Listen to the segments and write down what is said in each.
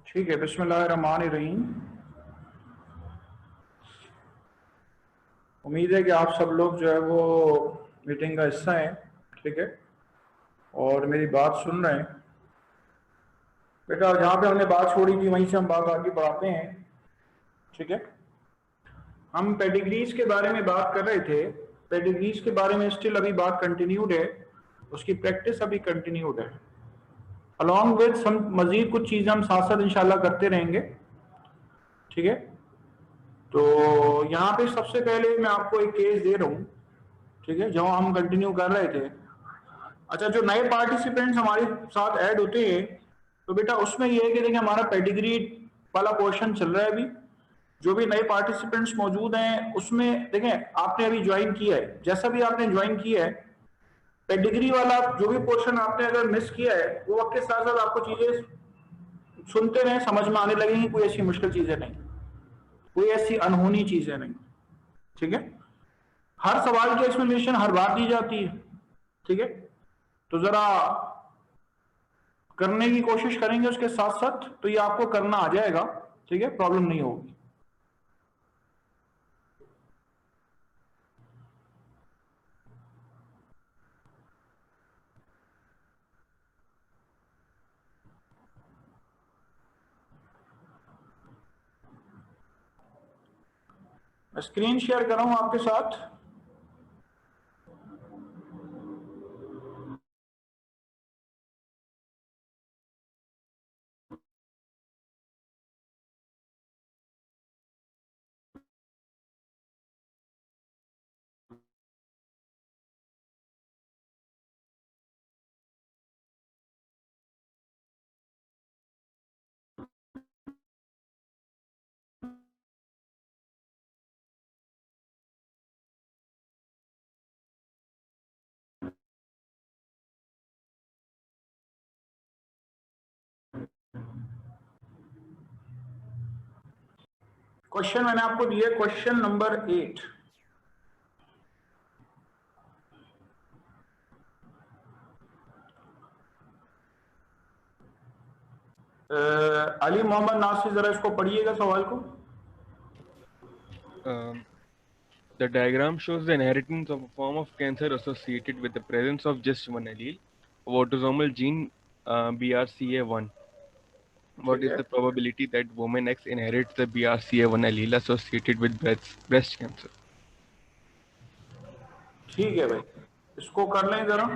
ठीक है, बिस्मिल्लाहिर्रहमानिर्रहीम। उम्मीद है कि आप सब लोग जो है वो मीटिंग का हिस्सा हैं, ठीक है, और मेरी बात सुन रहे हैं। बेटा, जहाँ पे हमने बात छोड़ी थी वहीं से हम बात आगे बढ़ाते हैं, ठीक है। हम पेडिग्रीज के बारे में बात कर रहे थे। पेडिग्रीज के बारे में स्टिल अभी बात कंटिन्यूड है, उसकी प्रैक्टिस अभी कंटिन्यूड है। अलॉन्ग विद हम मजीद कुछ चीज़ें हम साथ साथ इंशाल्लाह करते रहेंगे, ठीक है। तो यहाँ पे सबसे पहले मैं आपको एक केस दे रहा हूँ, ठीक है, जो हम कंटिन्यू कर रहे थे। अच्छा, जो नए पार्टिसिपेंट्स हमारे साथ ऐड होते हैं, तो बेटा उसमें ये है कि देखिए हमारा पेडिग्री वाला पोर्शन चल रहा है अभी। जो भी नए पार्टिसिपेंट्स मौजूद हैं उसमें देखें, आपने अभी ज्वाइन किया है, जैसा भी आपने ज्वाइन किया है, पेडिग्री वाला जो भी पोर्शन आपने अगर मिस किया है वो वक्त के साथ साथ आपको चीजें सुनते रहे, समझ में आने लगेंगी। कोई ऐसी मुश्किल चीजें नहीं, कोई ऐसी अनहोनी चीजें नहीं, ठीक है। हर सवाल की एक्सप्लेनेशन हर बार दी जाती है, ठीक है। तो जरा करने की कोशिश करेंगे उसके साथ साथ, तो ये आपको करना आ जाएगा, ठीक है, प्रॉब्लम नहीं होगी। मैं स्क्रीन शेयर कर रहा हूं आपके साथ। क्वेश्चन मैंने आपको दिया, क्वेश्चन नंबर 8। अली मोहम्मद नासिर, जरा इसको पढ़िएगा सवाल को। Um, the diagram shows the inheritance of a form of cancer associated with the presence of just one allele of autosomal gene BRCA1. What ठीक is है, the probability that woman X inherits the BRCA1 allele associated with breast cancer? ठीक है भाई, इसको कर लें जरा।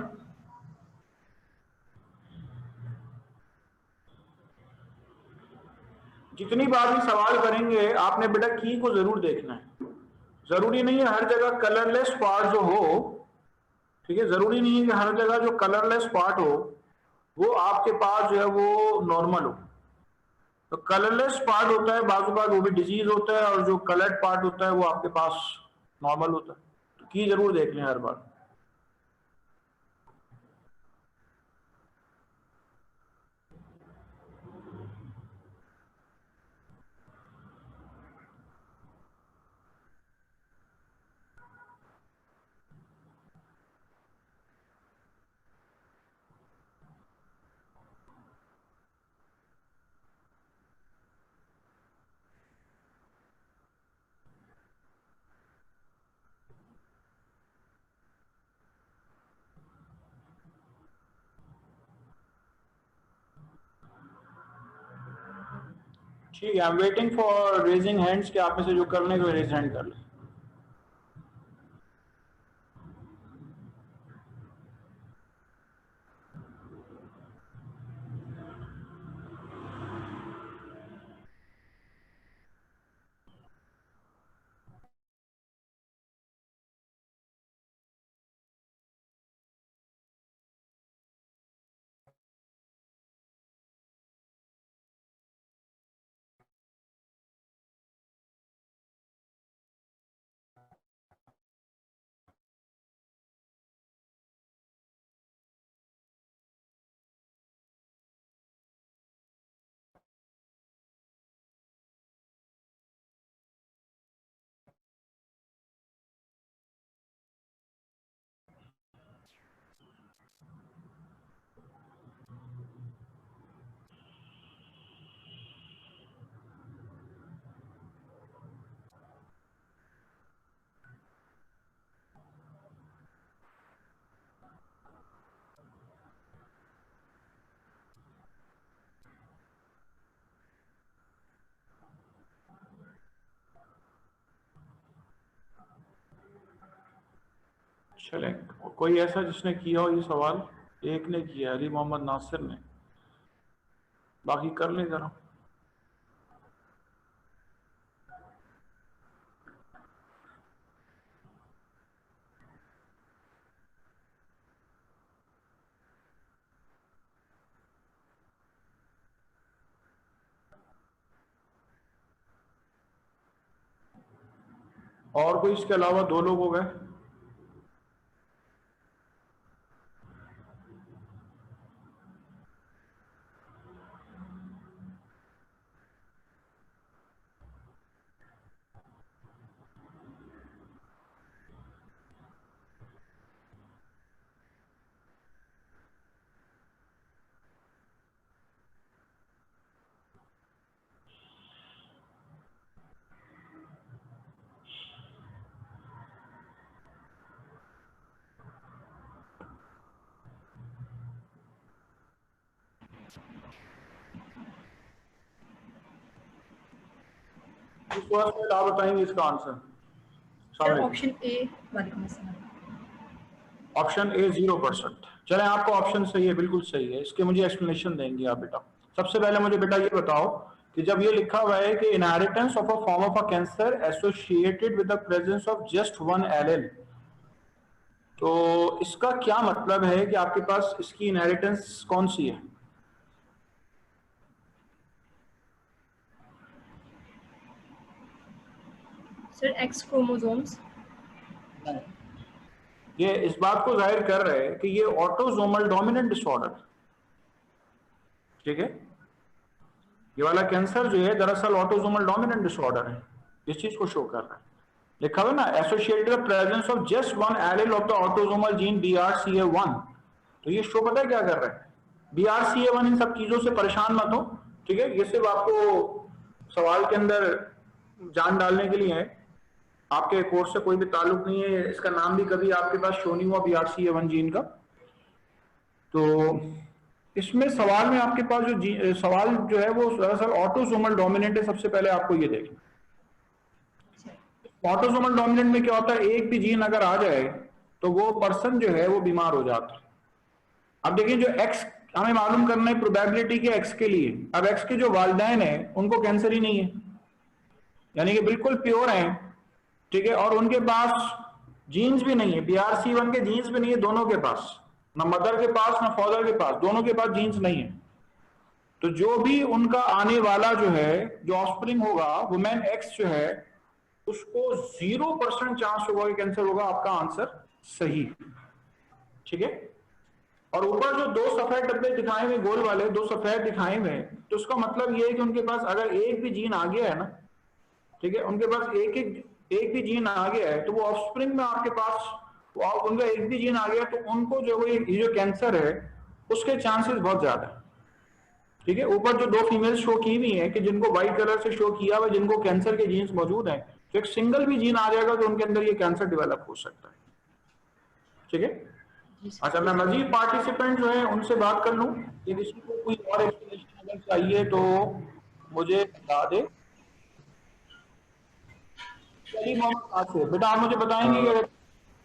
जितनी बार भी सवाल करेंगे आपने बेटा की को जरूर देखना है। जरूरी नहीं है हर जगह कलरलेस पार्ट जो हो, ठीक है, जरूरी नहीं है कि हर जगह जो कलरलेस पार्ट हो वो आपके पास जो है वो नॉर्मल हो। तो कलरलेस पार्ट होता है बाजू बार, वो भी डिजीज होता है, और जो कलर्ड पार्ट होता है वो आपके पास नॉर्मल होता है। तो की जरूर देख लें हर बार। ठीक है, I am waiting for raising hands, कि आप में से जो करने को रेज हैंड कर लें। चलें, कोई ऐसा जिसने किया हो ये सवाल? एक ने किया, अली मोहम्मद नासिर ने। बाकी कर लें जरा। और कोई इसके अलावा? दो लोग हो गए। इस सवाल में आप बताएंगे इसका आंसर? Option A. वालेकुम अस्सलाम। Option A 0%। चलें, आपका ऑप्शन सही है, बिल्कुल सही है। इसके मुझे एक्सप्लेनेशन देंगे आप बेटा। सबसे पहले मुझे बेटा ये बताओ कि जब ये लिखा हुआ है कि inheritance of a form of a cancer associated with the presence of just one allele, तो इसका क्या मतलब है कि आपके पास इसकी इनहेरिटेंस कौन सी है? Sir x chromosomes. ये इस बात को जाहिर कर रहे हैं कि ये ऑटोसोमल डोमिनेंट डिसऑर्डर, ठीक है। ये वाला कैंसर जो है दरअसल ऑटोसोमल डोमिनेंट डिसऑर्डर है, इस चीज को शो कर रहा है। लिखा हुआ ना, associated presence of just one allele of the autosomal gene BRCA1। तो ये शो पता है क्या कर रहा है? BRCA1 इन सब चीजों से परेशान मत हो, ठीक है। ये सिर्फ आपको सवाल के अंदर जान डालने के लिए है, आपके कोर्स से कोई भी ताल्लुक नहीं है। इसका नाम भी कभी आपके पास शो नहीं हुआ BRCA1 जीन का। तो इसमें सवाल में आपके पास जो सवाल जो है वो दरअसल ऑटोसोमल डोमिनेंट है। सबसे पहले आपको ये देखना, ऑटोसोमल डोमिनेंट में क्या होता है, एक भी जीन अगर आ जाए तो वो पर्सन जो है वो बीमार हो जाता है। अब देखिए, जो एक्स हमें मालूम करना है प्रोबेबिलिटी के एक्स के लिए। अब एक्स के जो वालिदैन है उनको कैंसर ही नहीं है, यानी कि बिल्कुल प्योर हैं, ठीक है। और उनके पास जीन्स भी नहीं है, BRCA1 के जीन्स भी नहीं है दोनों के पास, ना मदर के पास ना फादर के पास, दोनों के पास जीन्स नहीं है। तो जो भी उनका आने वाला जो है, जो ऑफस्प्रिंग होगा, वुमेन एक्स जो है, उसको 0% चांस होगा कि कैंसर होगा। आपका आंसर सही, ठीक है। और ऊपर जो दो सफेद डब्बे दिखाए हुए, गोल वाले दो सफेद दिखाए हुए, तो उसका मतलब ये है कि उनके पास अगर एक भी जीन आ गया है ना, ठीक है, उनके पास एक भी जीन आ गया है, तो वो ऑफस्प्रिंग में आपके पास उनका एक भी जीन आ गया, तो उनको जो ये जो कैंसर है उसके चांसेस बहुत ज्यादा है, ठीक है। ऊपर जो दो फीमेल शो की हुई है कि जिनको व्हाइट कलर से शो किया हुआ, जिनको कैंसर के जीन्स मौजूद हैं, तो एक सिंगल भी जीन आ जाएगा तो उनके अंदर ये कैंसर डेवलप हो सकता है, ठीक है। अच्छा, मैं मजीद पार्टिसिपेंट जो है उनसे बात कर लूं कि किसी को कोई और एक्सप्लेनेशन अगर चाहिए तो मुझे बता दे। बेटा आप मुझे बताएंगे कि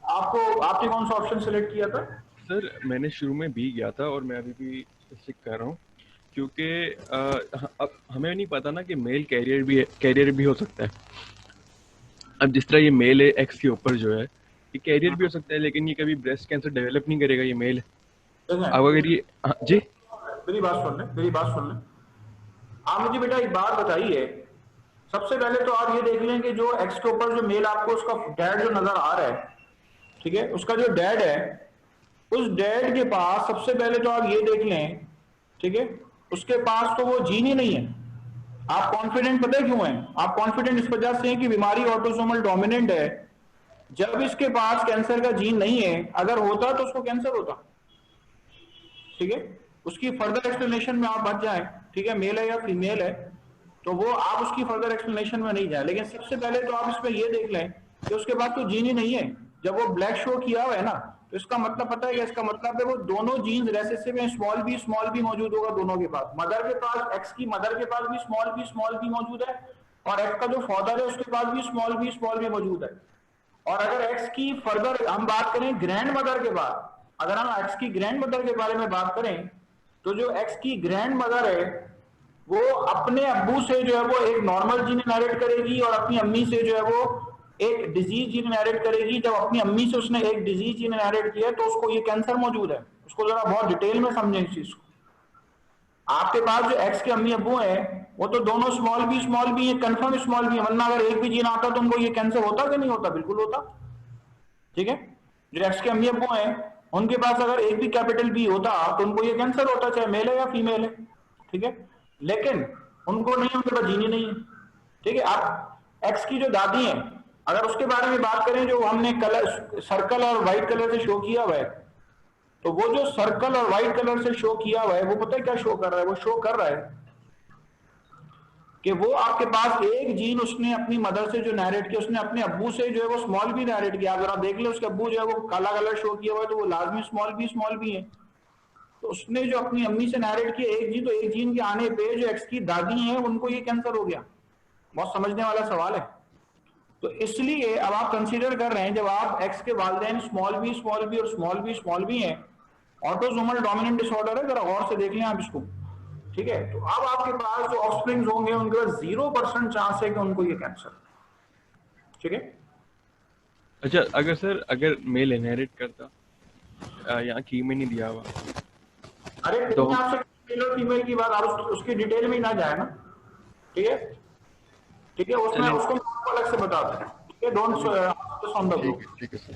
आपने कौन सा ऑप्शन सिलेक्ट किया था? सर मैंने शुरू में बी किया था और मैं अभी भी स्टिक कर रहा हूँ, क्योंकि अब हमें नहीं पता ना कि मेल कैरियर भी हो सकता है। अब जिस तरह ये मेल है एक्स के ऊपर जो है, ये कैरियर भी हो सकता है, लेकिन ये कभी ब्रेस्ट कैंसर डेवलप नहीं करेगा ये मेल। अब अगर ये जी मेरी बात सुन लें। आप मुझे बेटा एक बात बताइए, सबसे पहले तो आप ये देख लें कि जो एक्स के ऊपर जो मेल आपको उसका डैड जो नजर आ रहा है, ठीक है, उसका जो डैड है, उस डैड के पास सबसे पहले तो आप ये देख लें, ठीक है, उसके पास तो वो जीन ही नहीं है। आप कॉन्फिडेंट पता है क्यों है? आप कॉन्फिडेंट इस वजह से हैं कि बीमारी ऑटोसोमल डोमिनेंट है। जब इसके पास कैंसर का जीन नहीं है, अगर होता तो उसको कैंसर होता, ठीक है। उसकी फर्दर एक्सप्लेनेशन में आप बच जाएं, ठीक है, मेल है या फीमेल है, तो वो आप उसकी फर्दर एक्सप्लेनेशन में नहीं जाए। लेकिन सबसे पहले तो आप इसमें ये देख लें कि उसके पास तो जीन ही नहीं है। जब वो ब्लैक शो किया हुआ है ना, तो इसका मतलब पता है कि इसका मतलब है वो दोनों जीन्स रेसेसिव हैं, स्मॉल बी मौजूद होगा दोनों के पास। मदर के पास, एक्स की मदर के पास भी स्मॉल बी मौजूद है, और एक्स का जो फादर है उसके पास भी स्मॉल बी मौजूद है। और अगर एक्स की फर्दर हम बात करें ग्रैंड मदर के बाद, अगर हम एक्स की ग्रैंड मदर के बारे में बात करें, तो जो एक्स की ग्रैंड मदर है वो अपने अब्बू से जो है वो एक नॉर्मल जीन इनहेरिट करेगी और अपनी अम्मी से जो है वो एक डिजीज जीन इनहेरिट करेगी। जब अपनी अम्मी से उसने एक डिजीज जीन इनहेरिट किया तो उसको ये कैंसर मौजूद है। उसको जरा बहुत डिटेल में समझें इस चीज को। आपके पास जो एक्स के अम्मी अब्बू है वो तो दोनों स्मॉल बी है, कंफर्म स्मॉल बी है, वरना अगर एक भी जीन आता तो उनको ये कैंसर होता कि नहीं होता? बिल्कुल होता। ठीक है, जो एक्स के अम्मी अब्बू हैं उनके पास अगर एक भी कैपिटल बी होता तो उनको ये कैंसर होता, चाहे मेल है या फीमेल है। ठीक है, लेकिन उनको नहीं, उनके पास जीन ही नहीं है। ठीक है, आप एक्स की जो दादी है अगर उसके बारे में बात करें, जो हमने कलर सर्कल और व्हाइट कलर से शो किया हुआ है, तो वो जो सर्कल और व्हाइट कलर से शो किया हुआ है वो पता है क्या शो कर रहा है? वो शो कर रहा है कि वो आपके पास एक जीन उसने अपनी मदर से जो नैरेट किया, उसने अपने अब्बू से जो है वो स्मॉल बी नैरेट किया। अगर आप देख ले उसके अब्बू जो है वो काला कलर शो किया हुआ है तो वो लाजमी स्मॉल बी है। तो उसने जो अपनी अम्मी से नैरेट किया एक जीन, तो एक जीन के आने पे जो एक्स की दादी है उनको ये कैंसर हो गया। बहुत समझने वाला सवाल है। तो इसलिए अब आप कंसीडर कर रहे हैं, जब आप एक्स के वालिदैन स्मॉल बी और स्मॉल बी है, ऑटोसोमल डोमिनेंट डिसऑर्डर है, जरा गौर से देख लें आप इसको। ठीक है, तो अब आपके पास जो ऑफस्प्रिंग्स होंगे उनके पास 0% चांस है कि उनको ये कैंसर। ठीक है, अच्छा, अगर सर अगर मेल इनहेरिट करता, यहाँ की में नहीं दिया हुआ, अरे तो फिर आपसे मेल और फीमेल की बात, आप उसकी डिटेल में ही ना जाए ना। ठीक है, ठीक है, उसमें चलिए, उसको अलग से बताते हैं। ठीक है, डोंट ऑन द ग्रुप। ठीक है सर।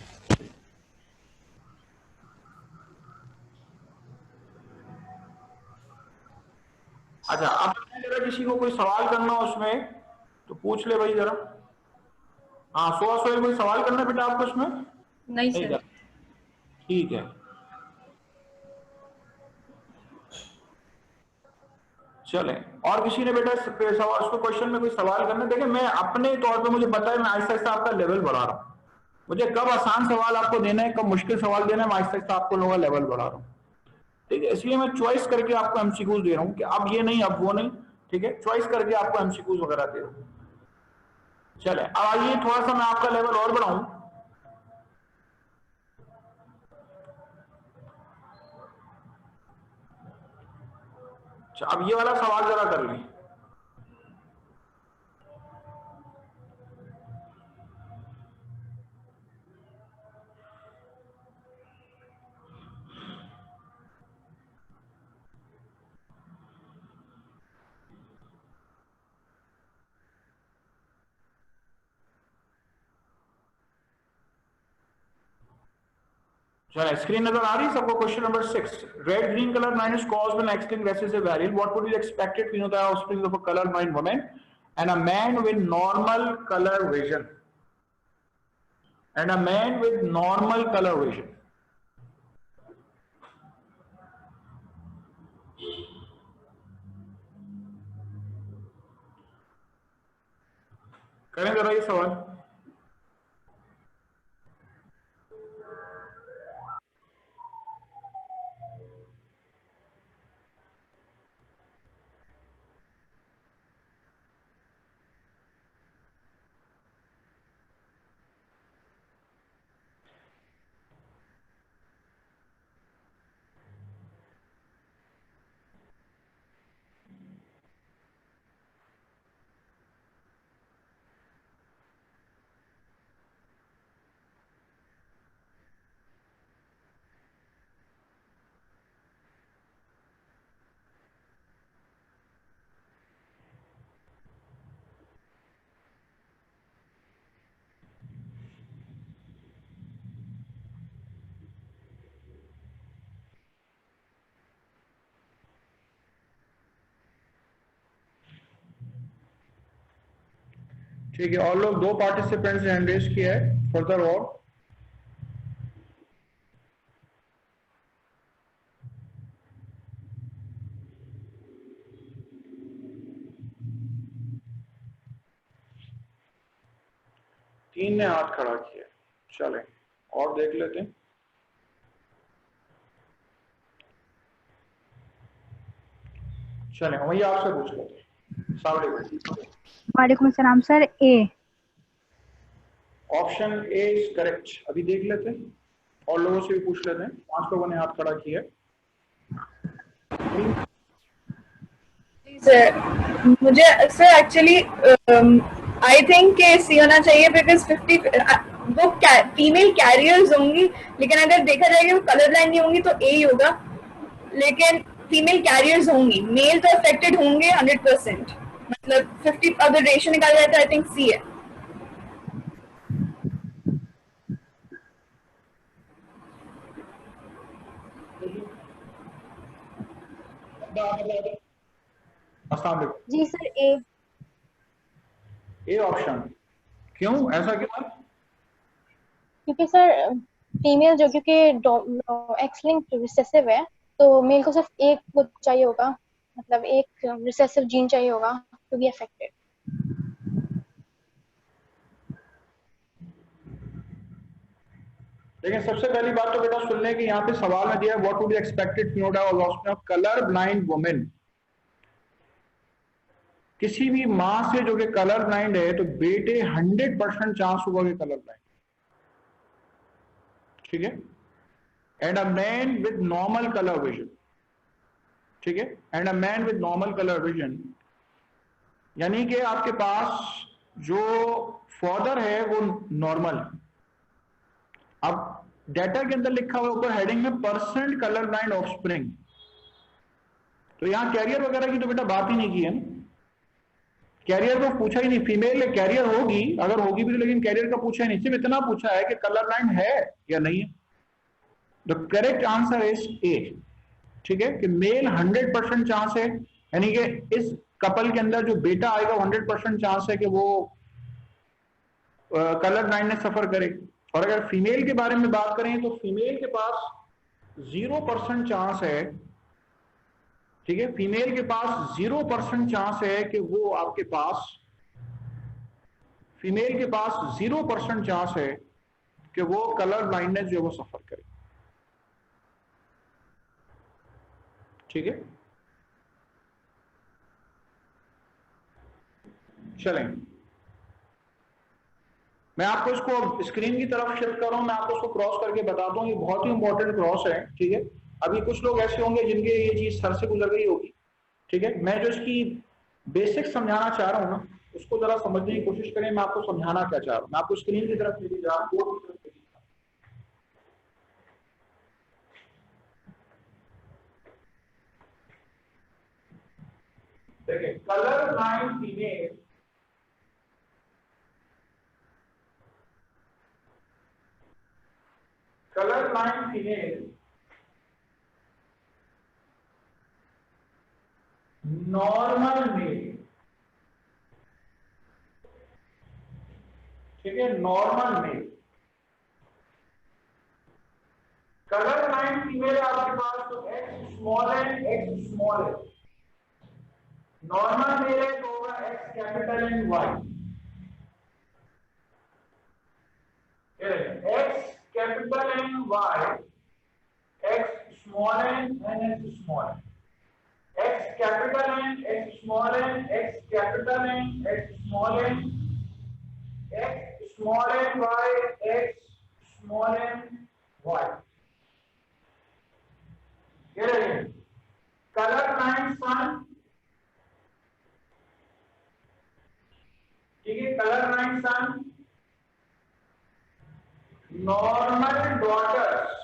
अच्छा, अब जरा किसी को कोई सवाल करना हो उसमें तो पूछ ले भाई जरा। हाँ, सोहेल कोई सवाल करना है बेटा आपको उसमें? नहीं नहीं सर। कर, ठीक है, चले। और किसी ने बेटा सवाल, उसको क्वेश्चन में कोई सवाल करना है? देखिए मैं अपने तौर पे, मुझे पता है मैं आहिस्ता आहिस्ता आपका लेवल बढ़ा रहा हूँ। मुझे कब आसान सवाल आपको देना है, कब मुश्किल सवाल देना है, मैं आहिस्ता आहिस्ता आपको लोगों का लेवल बढ़ा रहा हूँ। ठीक है, इसलिए मैं चॉइस करके आपको एमसीक्यूज दे रहा हूँ कि अब ये नहीं अब वो नहीं। ठीक है, चॉइस करके आपको एमसीक्यूज वगैरह दे रहा हूँ। चले, अब आइए थोड़ा सा मैं आपका लेवल और बढ़ाऊं। अब ये वाला सवाल जरा कर लें। चलो, स्क्रीन नजर आ रही है सबको? Question number 6, red green color line is caused when X-linked recessive variant. What would be the expected phenotype offspring of a colorblind woman and a man with normal color vision? And a man with normal color vision. करें जरा ये सवाल। ठीक है, और लोग, दो participants ने हैंड रेज किया है फर्दर। और तीन ने हाथ खड़ा किया। चले, और देख लेते हैं। चले, वही आपसे पूछ लेते हैं। वालेकुम सलाम sir. A option A is correct. अभी देख लेते हैं और लोगों से भी पूछ लेते हैं। 5 लोगों ने हाथ खड़ा किया। सर मुझे सर एक्चुअली आई थिंक कि सी होना चाहिए बिकॉज 50 वो फीमेल कैरियर्स होंगी, लेकिन अगर देखा जाएगा वो कलर ब्लाइंड नहीं होंगी तो ए ही होगा, लेकिन फीमेल कैरियर्स होंगी, मेल तो अफेक्टेड होंगे 100%, मतलब 50 अगर रेशियो निकाला जाए तो आई थिंक सी है। अस्सलाम वालेकुम। जी सर ए। ए ऑप्शन, क्यों ऐसा क्यों है? क्योंकि सर फीमेल जो क्योंकि एक्स लिंक्ड रिसेसिव है तो मेल को सिर्फ एक वो चाहिए होगा, मतलब एक रिसेसिव जीन चाहिए होगा टू बी अफेक्टेड। लेकिन सबसे पहली बात तो बेटा सुन लें कि यहाँ पे सवाल में दिया है what would be expected phenotype of colour blind women. किसी भी माँ से जो कि कलर ब्लाइंड है तो बेटे 100% चांस होगा कि कलर ब्लाइंड, ठीक है। And a man with normal colour vision, ठीक है, and a man with normal colour vision, यानी कि आपके पास जो फादर है वो नॉर्मल है। अब डेटा के अंदर लिखा हुआ ऊपर हेडिंग में परसेंट कलर ब्लाइंड ऑफस्प्रिंग, तो यहां कैरियर वगैरह की तो बेटा बात ही नहीं की है ना, कैरियर को पूछा ही नहीं। फीमेल कैरियर होगी, अगर होगी भी तो, लेकिन कैरियर का पूछा ही नहीं, सिर्फ इतना पूछा है कि कलर ब्लाइंड है या नहीं है। The correct answer is a, ठीक है, कि मेल 100% चांस है, यानी कि इस कपल के अंदर जो बेटा आएगा 100% चांस है कि वो कलर ब्लाइंडनेस सफर करे। और अगर फीमेल के बारे में बात करें तो फीमेल के पास 0% चांस है, ठीक है, फीमेल के पास 0% चांस है कि वो आपके पास, फीमेल के पास 0% चांस है कि वो कलर ब्लाइंडनेस जो वो सफर करे, ठीक है। चलें, मैं आपको इसको स्क्रीन की तरफ शिफ्ट कर रहा हूं, मैं आपको इसको क्रॉस करके बताता हूं, ये बहुत ही इंपॉर्टेंट क्रॉस है, ठीक है। अभी कुछ लोग ऐसे होंगे जिनके ये चीज सर से गुजर गई होगी, ठीक है। मैं जो इसकी बेसिक समझाना चाह रहा हूं ना, उसको जरा समझने की कोशिश करें। मैं आपको समझाना क्या चाह रहा हूं, मैं आपको स्क्रीन की तरफ लेके जा रहा हूं। देखिए, colour blind female, colour blind female normal male, ठीक है, normal male. Colour blind female आपके पास तो X small N X small है, नॉर्मल मेल है तो होगा X capital N Y, X capital N Y, X small N and X small N, X capital N X small N, X capital N X small N, X small N Y, X small N Y. Colour blind सन, ठीक है, colour blind son, normal daughters,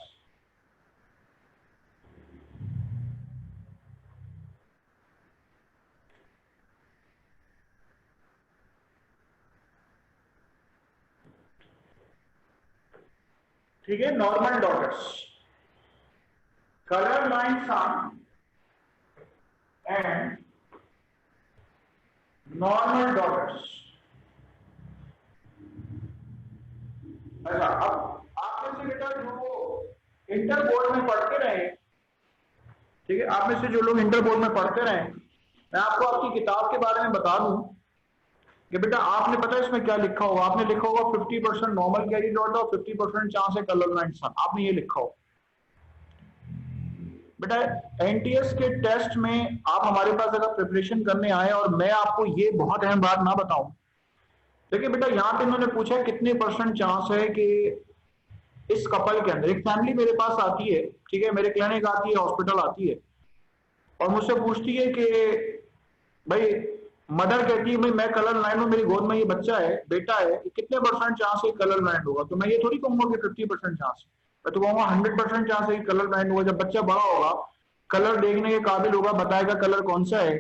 ठीक है, normal daughters, colour blind son and normal daughters. अब आप में से बेटा जो इंटर बोर्ड में पढ़ते रहे, ठीक है, आप में से जो लोग इंटर बोर्ड में पढ़ते रहे, मैं आपको आपकी किताब के बारे में बता दूं कि बेटा आपने पता है इसमें क्या लिखा होगा, आपने लिखा होगा 50% नॉर्मल कैरी डॉटर और 50% चांस है कलर ब्लाइंड सन, आपने ये लिखा होगा। बेटा एनटीएस के टेस्ट में आप हमारे पास अगर प्रिपरेशन करने आए और मैं आपको ये बहुत अहम बात ना बताऊं देखिए बेटा, यहाँ पे इन्होंने पूछा कितने % चांस है कि इस कपल के अंदर, एक फैमिली मेरे पास आती है, ठीक है, मेरे क्लिनिक आती है, हॉस्पिटल आती है, और मुझसे पूछती है कि भाई, मदर कहती है भाई मैं कलर ब्लाइंड हूँ, मेरी गोद में ये बच्चा है, बेटा है, ये कितने % चांस है कलर ब्लाइंड होगा? तो मैं ये थोड़ी कहूंगा कि 50% चांस, मैं तो कहूंगा 100% चांस है कि कलर ब्लाइंड होगा। जब बच्चा बड़ा होगा, कलर देखने के काबिल होगा, बताएगा कलर कौन सा है,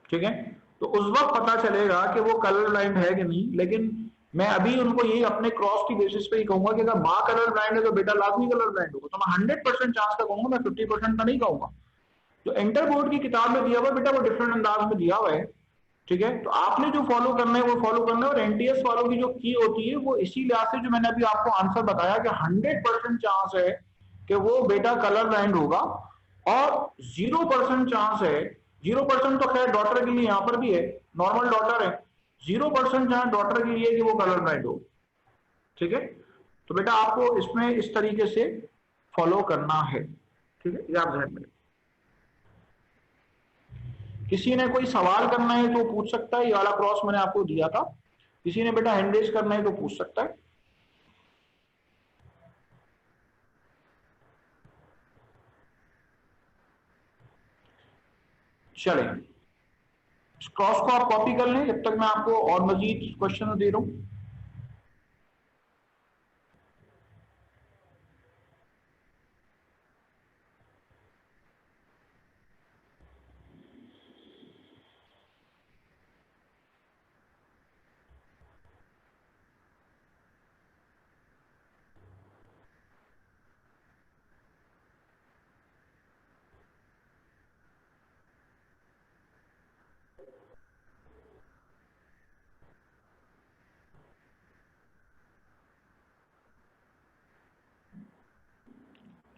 ठीक है, तो उस वक्त पता चलेगा कि वो कलर ब्लाइंड है कि नहीं। लेकिन मैं अभी उनको यही अपने क्रॉस की बेसिस पे ही कहूंगा कि अगर माँ कलर ब्लाइंड है तो बेटा लाजमी कलर ब्लाइंड होगा। तो मैं 100% चांस का कहूंगा, मैं 50% का नहीं कहूंगा। जो इंटर बोर्ड की किताब में दिया हुआ बेटा, वो डिफरेंट अंदाज में दिया हुआ है, ठीक है, तो आपने जो फॉलो करना है वो फॉलो करना है। और एनटीएस वालों की जो की होती है वो इसी लिहाज से, जो मैंने अभी आपको आंसर बताया कि 100% चांस है कि वो बेटा कलर ब्लाइंड होगा, और 0% चांस है, 0% तो खैर डॉटर के लिए यहां पर भी है, नॉर्मल डॉटर है, 0% चांस डॉटर के लिए कि वो कलर ब्लाइंड हो, ठीक है। तो बेटा आपको इसमें इस तरीके से फॉलो करना है, ठीक है, ये आप ध्यान में। किसी ने कोई सवाल करना है तो पूछ सकता है, ये वाला क्रॉस मैंने आपको दिया था, किसी ने बेटा हैंड रेज करना है तो पूछ सकता है। चलें, इस क्रॉस को आप कॉपी कर लें जब तक मैं आपको और मजीद क्वेश्चन दे रहा हूं।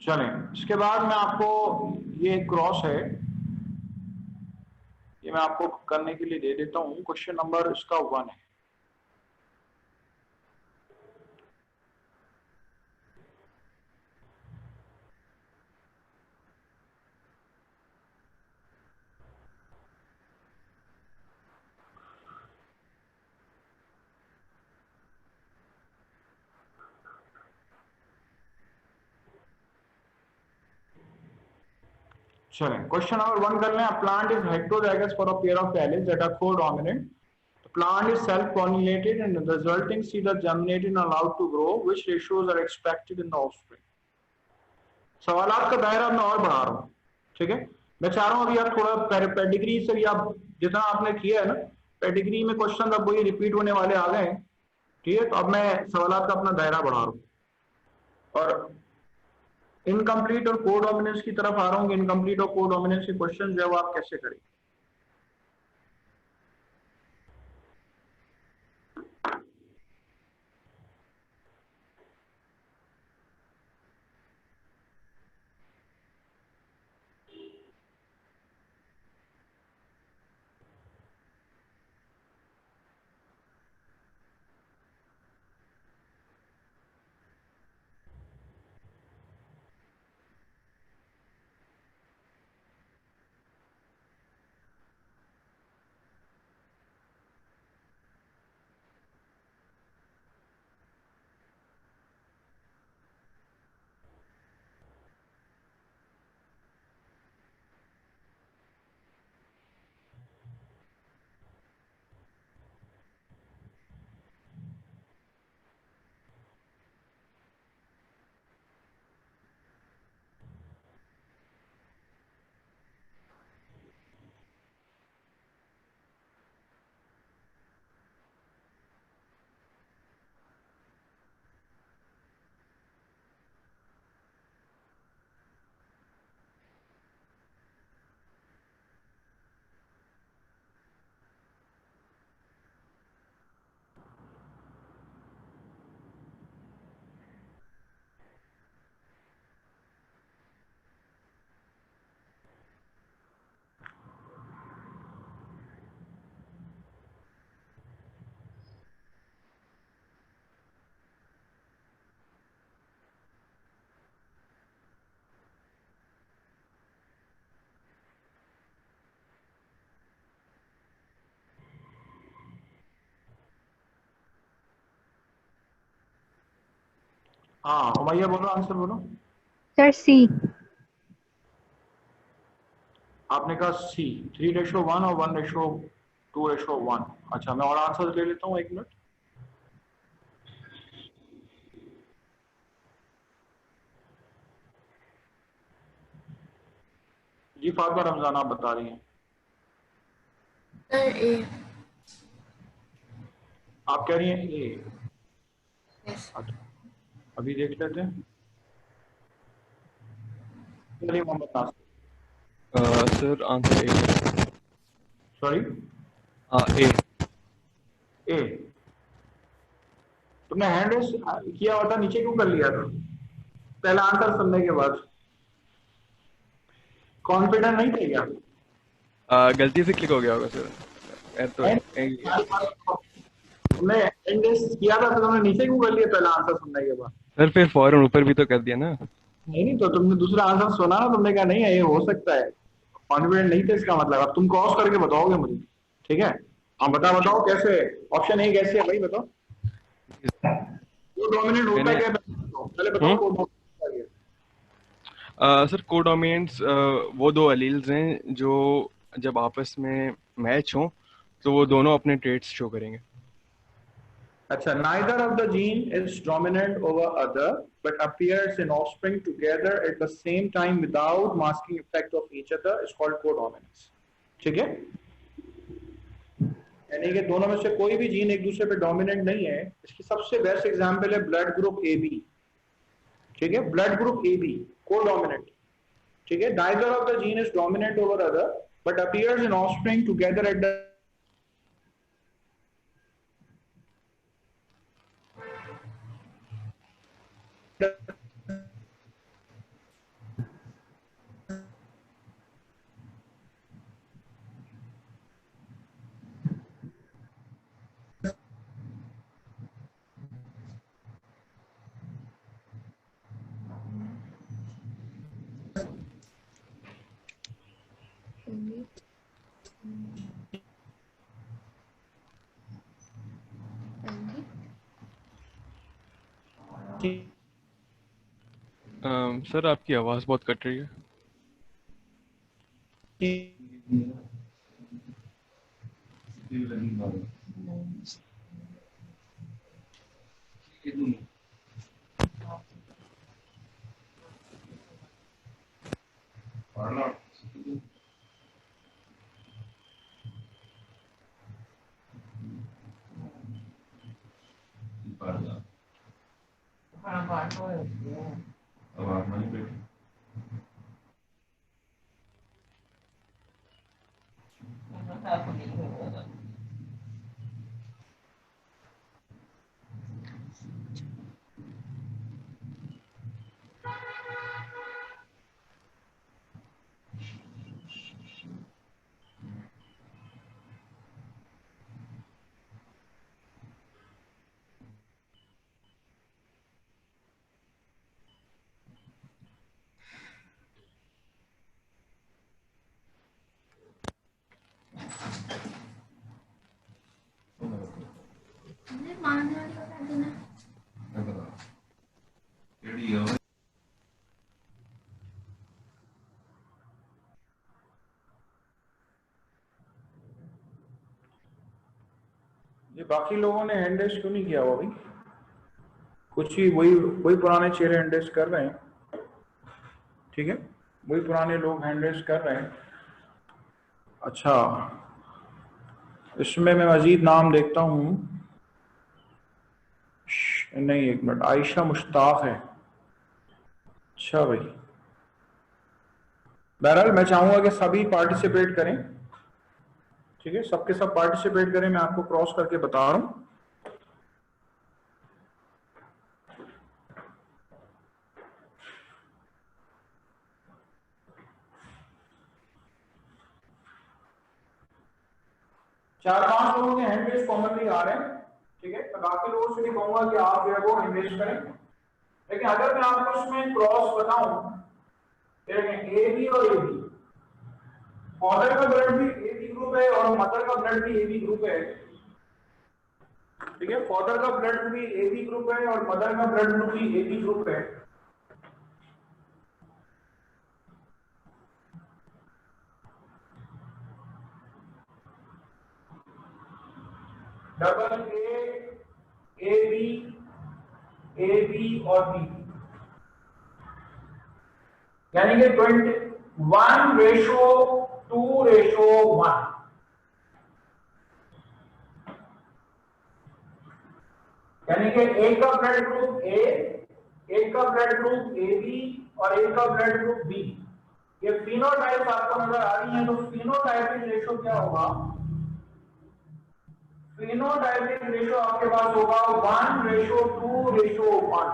चलें, इसके बाद मैं आपको, ये क्रॉस है, ये मैं आपको करने के लिए दे देता हूं। क्वेश्चन नंबर इसका 1 है। चलें, क्वेश्चन नंबर 1 कर लें। Plant is heterozygous for a pair of alleles that are codominant. The plant is self-pollinated and the resulting seed are germinated and allowed to grow. Which ratios are expected in the offspring? सवालात का दायरा मैं और बढ़ा रहा हूँ, ठीक है। मैं चाह रहा हूँ अभी आप थोड़ा पेडिग्री से भी, आप जितना आपने किया है ना पेडिग्री में क्वेश्चन, अब वही रिपीट होने वाले आ गए हैं, ठीक है। तो अब मैं सवालात का अपना दायरा बढ़ा रहा हूँ और इनकम्प्लीट और कोडोमिनेंस की तरफ आ रहा हूँ। इनकम्प्लीट और कोडोमिनेंस के क्वेश्चन जो है वो आप कैसे करें। हाँ उमैया बोलो, आंसर बोलो। सर सी। आपने कहा सी, 3:1 और 1:2:1। अच्छा मैं और आंसर ले लेता हूँ, एक मिनट। जी फातिमा रमजान आप बता रही हैं। सर ए। आप कह रही हैं ए। यस। अच्छा, अभी देख लेते हैं। चलिए Mohammad Nasir. Sir answer A. Sorry, हाँ ए। ए। तुमने हैंड रेस किया होता, नीचे क्यों कर लिया था पहला आंसर सुनने के बाद? कॉन्फिडेंट नहीं थे क्या? गलती से क्लिक हो गया होगा सर। तो तुमने हैंड रेस किया था तो तुमने नीचे क्यों कर लिया पहला आंसर सुनने के बाद? सर फिर फौरन ऊपर भी तो कर दिया ना। नहीं तो तुमने दूसरा आंसर सुना ना, तुमने कहा नहीं है ये हो सकता है, कॉन्फिडेंट नहीं थे इसका मतलब। अब तुम क्रॉस करके बताओगे मुझे, ठीक है? हाँ बताओ कैसे, ऑप्शन ए कैसे है भाई बताओ। को डोमिनेंट होता मैंने क्या है पहले बताओ, को डोमिनेंट क्या है? सर कोडोमिनेंट्स वो दो अलील्स हैं जो जब आपस में मैच हों तो वो दोनों अपने ट्रेट्स शो करेंगे। अच्छा, neither of the gene is dominant over other but appears in offspring together at the same time without masking effect of each other is called codominance। ठीक है, यानी कि दोनों में से कोई भी जीन एक दूसरे पे डोमिनेंट नहीं है। इसकी सबसे बेस्ट एग्जांपल है ब्लड ग्रुप ए बी। ठीक है, ब्लड ग्रुप ए बी कोडोमिनेंट। ठीक है, neither of the gene is dominant over other but appears in offspring together at the sir आपकी आवाज़ बहुत कट रही है। ये बाकी लोगों ने हैंड रेस क्यों नहीं किया हुआ भाई? कुछ ही वही पुराने चेहरे हैंड रेस कर रहे हैं। ठीक है, वही पुराने लोग हैंड रेस कर रहे हैं। अच्छा, इसमें मैं मजीद नाम देखता हूँ। नहीं एक मिनट, आयशा मुश्ताक है। अच्छा भाई, बहरहाल मैं चाहूंगा कि सभी पार्टिसिपेट करें। ठीक है, सबके सब पार्टिसिपेट करें। मैं आपको क्रॉस करके बता रहा हूँ। चार पांच लोगों के हैंड रेस कॉमनली आ रहे हैं। ठीक है, तो बाकी लोगों से भी कहूंगा कि आप जो है वो हैंड रेस करें। लेकिन अगर मैं आपको इसमें क्रॉस बताऊं, देखें ए बी और ए बी, फादर का ब्लड भी ए बी ग्रुप है और मदर का ब्लड भी ए बी ग्रुप है। ठीक है। फादर का ब्लड ग्रुप भी AB ग्रुप है और मदर का ब्लड ग्रुप भी AB ग्रुप है। डबल A बी और B, यानी कि 21:2:1। यानी कि एक का ब्लड ग्रुप A, एक का ब्लड ग्रुप AB और एक का ब्लड ग्रुप B। ये फिनोटाइप आपको नजर आ रही है, तो फिनोटाइपिक रेशो क्या होगा? फिनोटाइपिक रेशो आपके पास होगा 1:2:1।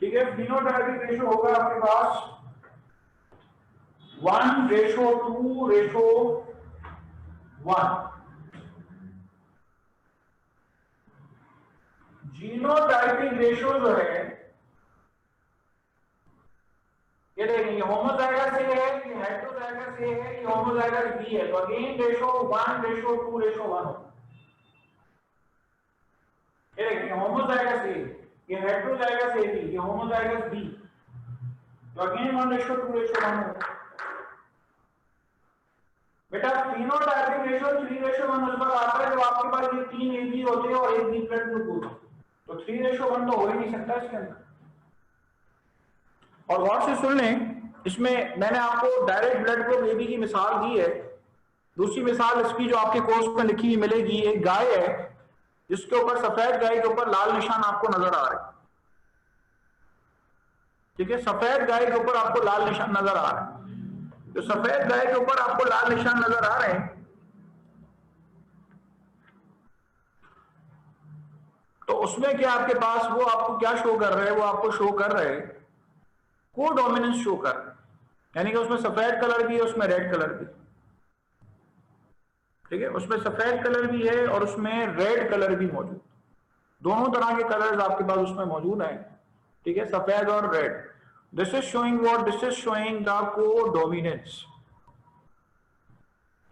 ठीक है, फिनोटाइपिक रेशो होगा आपके पास 1:2:1। जीनोटाइपिक रेशो जो है, ये देखिए होमोजाइगस ए है, ये हेटेरोजाइगस ए है, ये होमोजाइगस बी है, तो अगेन रेशो 1:2:1 होगा। ये देखिए होमोजाइगस ए, ये हेटेरोजाइगस ए बी, ये होमोजाइगस बी, तो अगेन 1:2:1 होगा। बेटा फिनोटाइपिक रेशो 3:1 उस पर आता है जब आपके पास ये 3 AB होते हैं और एक बी ब्लड ग्रुप होता है, तो 3:1 तो हो ही नहीं सकता इसके अंदर। और गौर से सुन लें, इसमें मैंने आपको डायरेक्ट ब्लड ग्रुप AB की मिसाल दी है। दूसरी मिसाल इसकी जो आपके कोर्स में लिखी हुई मिलेगी, एक गाय है जिसके ऊपर, सफेद गाय के ऊपर लाल निशान आपको नजर आ रहे हैं। ठीक है, सफेद गाय के ऊपर आपको लाल निशान नजर आ रहे हैं। तो सफेद गाय के ऊपर आपको लाल निशान नजर आ रहे हैं, तो उसमें क्या आपके पास, वो आपको क्या शो कर रहे हैं? वो आपको शो कर रहे हैं को डोमिनेंस शो कर रहे हैं, यानी कि उसमें सफेद कलर भी है, उसमें रेड कलर भी। ठीक है, उसमें सफेद कलर भी है और उसमें रेड कलर भी मौजूद, दोनों तरह के कलर्स आपके पास उसमें मौजूद हैं। ठीक है, सफेद और red. This is showing what? This is showing the को डोमिनेंस।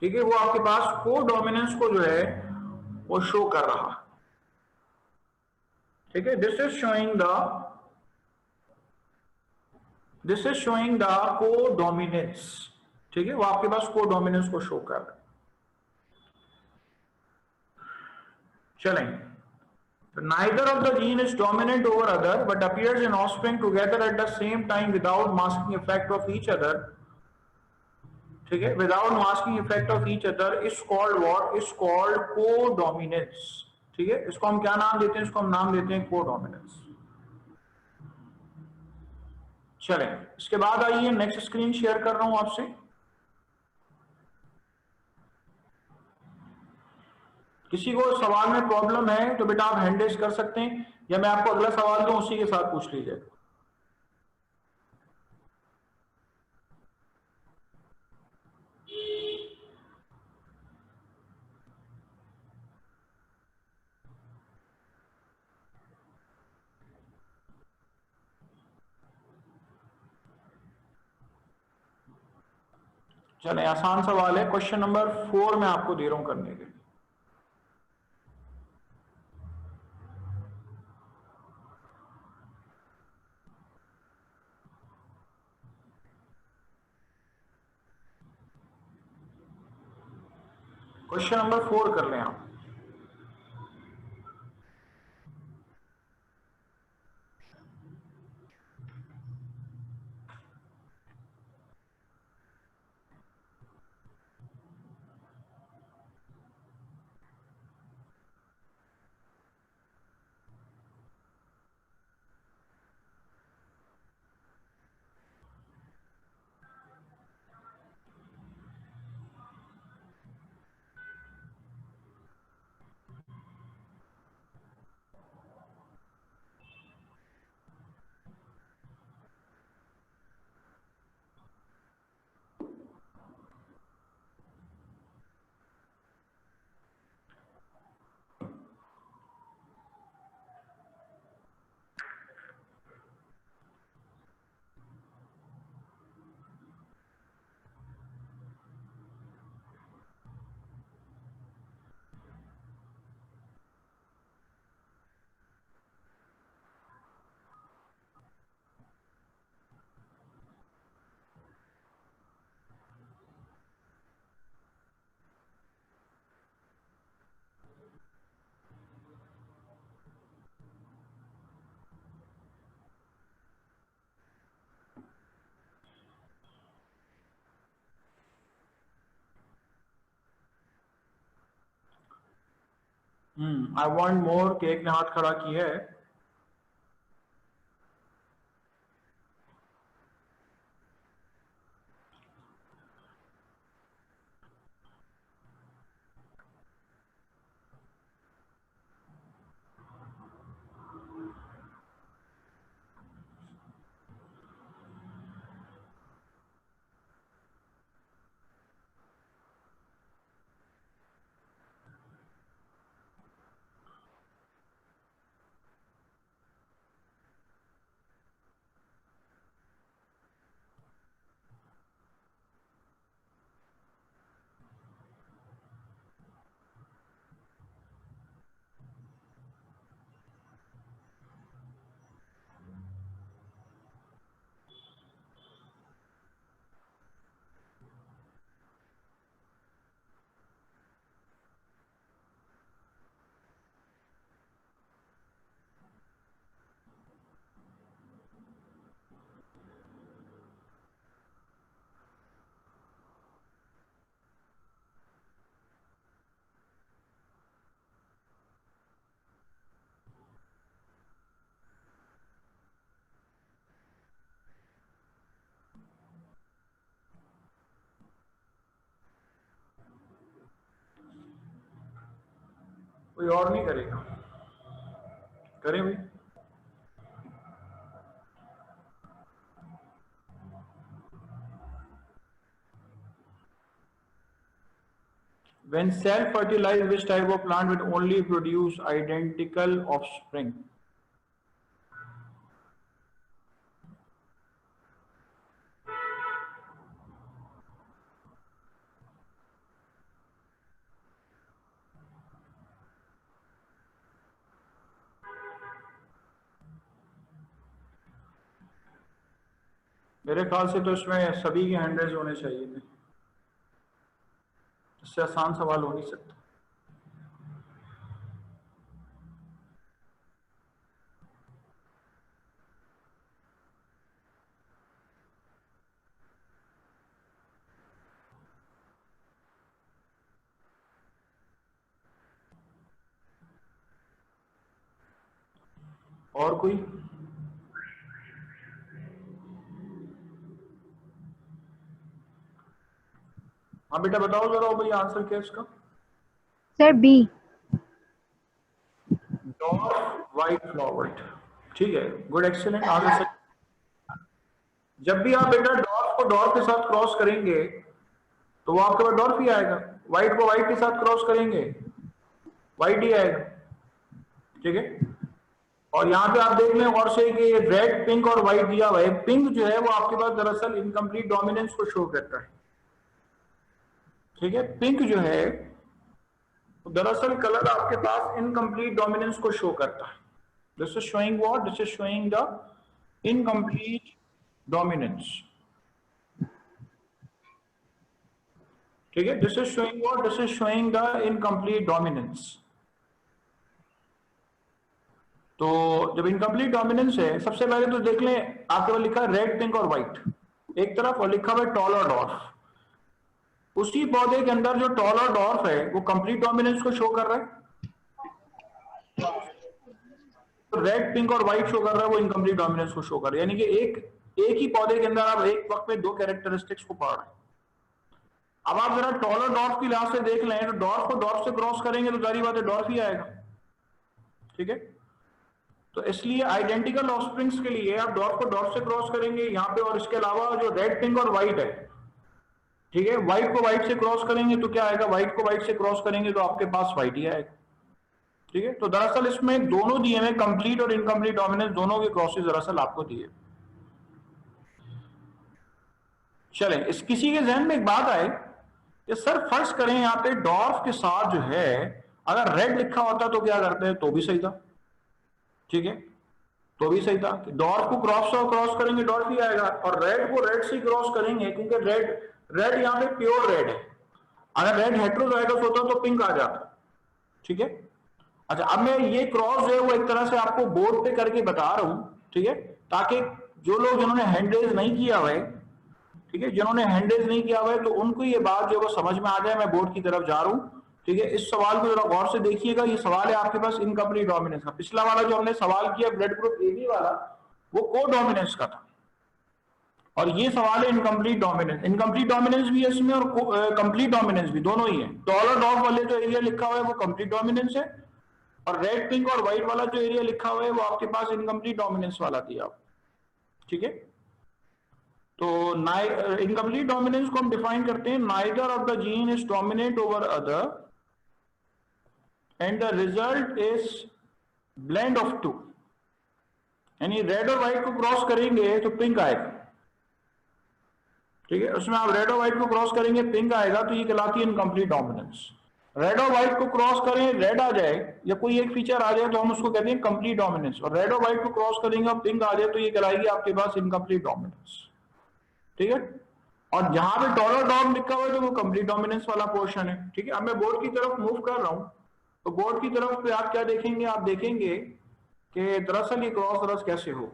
ठीक है, वो आपके पास को डोमिनेंस को जो है वो शो कर रहा। ठीक है, दिस इज शोइंग द को डोमिनेंस। ठीक है, वो आपके पास को डोमिनेंस को शो कर रहा है। चलें, neither of the gene is dominant over other but appears in offspring together at the same time without masking effect of each other. ठीक है, without masking effect of each other is called what? Is called co-dominance। ठीक है, इसको हम क्या नाम देते हैं? इसको हम नाम देते हैं co-dominance। चलें, इसके बाद आइए नेक्स्ट स्क्रीन शेयर कर रहा हूं आपसे। किसी को सवाल में प्रॉब्लम है तो बेटा आप हैंड रेज कर सकते हैं, या मैं आपको अगला सवाल दूं उसी के साथ पूछ लीजिए। चले, आसान सवाल है, क्वेश्चन नंबर 4 मैं आपको दे रहा हूं करने के लिए। क्वेश्चन नंबर 4 कर लें आप। आई वांट मोर के एक ने हाथ खड़ा किया है। कोई और नहीं करेगा, करें भाई। When self-fertilized, which type of plant will only produce identical offspring? मेरे ख्याल से तो इसमें सभी के हैंड रेज होने चाहिए थे, इससे आसान सवाल हो नहीं सकता। और कोई? हाँ बेटा बताओ जरा भाई, आंसर क्या है इसका? Sir B. Dwarf white flowered, ठीक है, गुड, एक्सीलेंट, आगे से। जब भी आप बेटा डॉर्फ को डॉर्फ के साथ क्रॉस करेंगे तो वो आपके पास डॉर्फ ही आएगा, व्हाइट को व्हाइट के साथ क्रॉस करेंगे व्हाइट ही आएगा, ठीक है। और यहाँ पे आप देख लें और से कि रेड, पिंक और व्हाइट दिया हुआ है। पिंक जो है वो आपके पास दरअसल इनकम्प्लीट डोमिनेंस को शो करता है, ठीक है। पिंक जो है दरअसल कलर आपके पास इनकम्प्लीट डोमिनेंस को शो करता है। This is showing what? This is showing the incomplete dominance, ठीक है। This is showing what? This is showing the incomplete dominance. तो जब इनकम्प्लीट डोमिनेंस है, सबसे पहले तो देख लें आपके पास लिखा है रेड, पिंक और व्हाइट एक तरफ, और लिखा हुआ है टॉल और डॉर्फ। उसी पौधे के अंदर जो टॉल और डॉर्फ है वो कंप्लीट डोमिनेंस को शो कर रहा है, तो रेड, पिंक और व्हाइट शो कर रहा है, वो इनकम्प्लीट डोमिनेंस को शो कर रहा है। यानी कि एक ही पौधे के अंदर आप एक वक्त में दो कैरेक्टरिस्टिक्स को पढ़ रहे हैं। अब आप जरा टॉल और डॉर्फ की लिहाज से देख लें तो डॉर्फ को डॉर्फ से क्रॉस करेंगे तो सारी बात है डॉर्फ ही आएगा, ठीक है। तो इसलिए आइडेंटिकल ऑफस्प्रिंग्स के लिए आप डॉर्फ को डॉर्फ से क्रॉस करेंगे यहाँ पे, और इसके अलावा जो रेड, पिंक और व्हाइट है, ठीक है, व्हाइट को व्हाइट से क्रॉस करेंगे तो क्या आएगा? व्हाइट को व्हाइट से क्रॉस करेंगे तो आपके पास व्हाइट ही आएगा, ठीक है। तो दरअसल इसमें दोनों दिए हैं, कंप्लीट और इनकम्प्लीट डोमिनेंस, दोनों के क्रॉसेस दरअसल आपको दिए। चलें, इस किसी के जहन में एक बात आए कि सर फर्ज करें यहाँ पे डॉर्फ के साथ जो है अगर रेड लिखा होता तो क्या करते हैं? तो भी सही था, ठीक है, तो भी सही था। डॉर्फ को क्रॉस करेंगे डॉर्फ ही आएगा, और रेड को रेड से क्रॉस करेंगे क्योंकि रेड यहाँ पे प्योर रेड है। अगर रेड हेट्रोजाइगस होता तो पिंक आ जाता, ठीक है। अच्छा, अब मैं ये क्रॉस जो है वो एक तरह से आपको बोर्ड पे करके बता रहा हूं, ठीक है, ताकि जो लोग जिन्होंने हैंड रेज नहीं किया हुआ है, ठीक है, जिन्होंने हैंड रेज नहीं किया हुआ है तो उनको ये बात जो है समझ में आ जाए। मैं बोर्ड की तरफ जा रहा हूं, ठीक है, इस सवाल को जरा गौर से देखिएगा, ये सवाल है आपके पास इनकम्प्लीट डोमिनेंस का। पिछला वाला जो हमने सवाल किया ब्लड ग्रुप AB वाला, वो को डोमिनेंस का था, और ये सवाल है इनकम्प्लीट डोमिनेंस। इनकम्प्लीट डोमिनेंस भी है इसमें और कंप्लीट डोमिनेंस भी, दोनों ही है। डॉलर डॉग वाले जो एरिया लिखा हुआ है वो कंप्लीट डोमिनेंस है, और रेड पिंक और व्हाइट वाला जो एरिया लिखा हुआ है वो आपके पास इनकम्प्लीट डोमिनेंस वाला दिया। ठीक है, तो इनकम्प्लीट डोमिनेंस को हम डिफाइन करते हैं, neither of the gene is dominate over other and the result is blend of two. यानी रेड और व्हाइट को क्रॉस करेंगे तो पिंक आएगा। ठीक है, उसमें आप रेड और व्हाइट को क्रॉस करेंगे पिंक आएगा, तो ये कहलाती है इनकम्प्लीट डोमिनेंस। रेड और व्हाइट को क्रॉस करें रेड आ जाए या कोई एक फीचर आ जाए तो हम उसको कहते हैं कंप्लीट डोमिनेंस, और रेड और व्हाइट को क्रॉस करेंगे और पिंक आ जाए तो ये कहलाएगी आपके पास इनकम्प्लीट डोमिनेंस। ठीक है, और जहां पे डॉलर डॉग लिखा हुआ है तो वो कंप्लीट डोमिनेंस वाला पोर्शन है। ठीक है, अब मैं बोर्ड की तरफ मूव कर रहा हूं, तो बोर्ड की तरफ पे आप क्या देखेंगे, आप देखेंगे कि दरअसल ये क्रॉस रस कैसे हो।